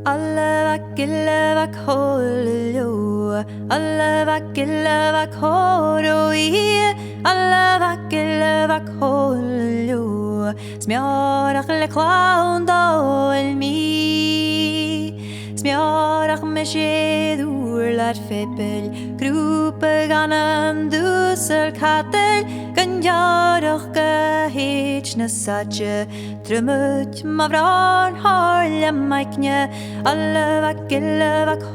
Alla kollo, alla koroi, alla kollo, smjörach le clown do el mi, smjörach me sjedur lat feppel, grupe ganem dusel katel, ganjarach gehitchne satje, trumut mavran harle maikne, alla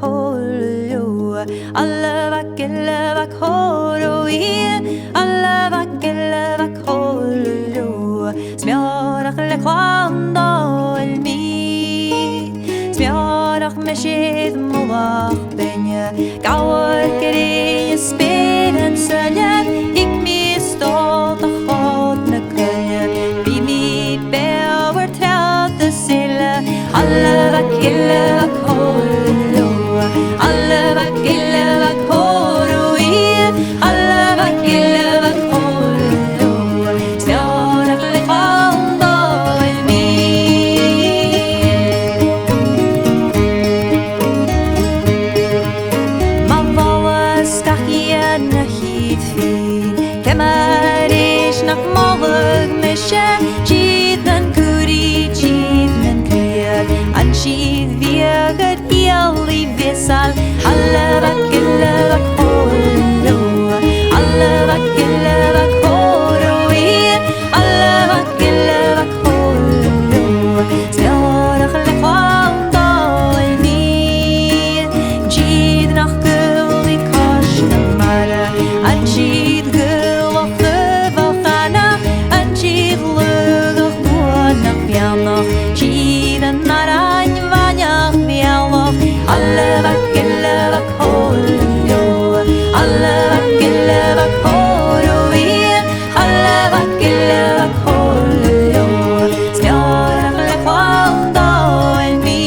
kollo, alla koroi, alla kollo, smjörach le clown do el mi, smjörach me shed molach benje, gauer gereje spelen sölje, ik mis stolt och hot me kölje, vi mi bauer träd de sille, alla kollo, alla koroi, alla kollo, smjörach le clown do el mi. Man var stachien hit fin, kemarish nach morg mische, chiden kuri, chiden krieg, anchid vieget iali visal, alla kollo, alla koroi, alla kollo, smjörach le clown do el mi, chid nach gul i koshna mara, anchid gul och vachana, anchid lugach buanach vianach, chiden narang vanach vianach, alla kollo, alla koroi, alla kollo, smjörach le clown do el mi.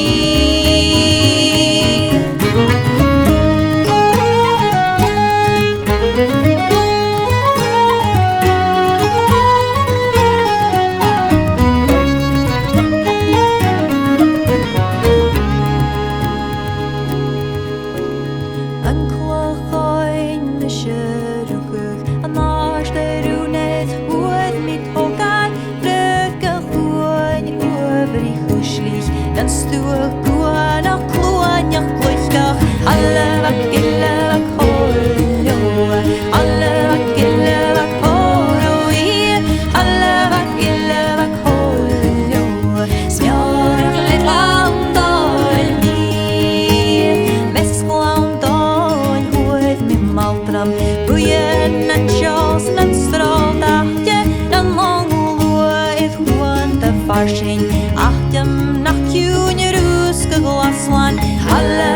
An clochoin me sjöruchug, an ars der unet hued mit hogan, bröke huan over i huslich, den stuch guan och kluan jag gluchgach, alla kollo, alla koroi, alla kollo, smjörach le clown do el mi, mesclown do en hued mi maltram, buien en sjås en stråldachtje, den långlua et huan de farsing, achtem nach kjunje ruske glaslan, alla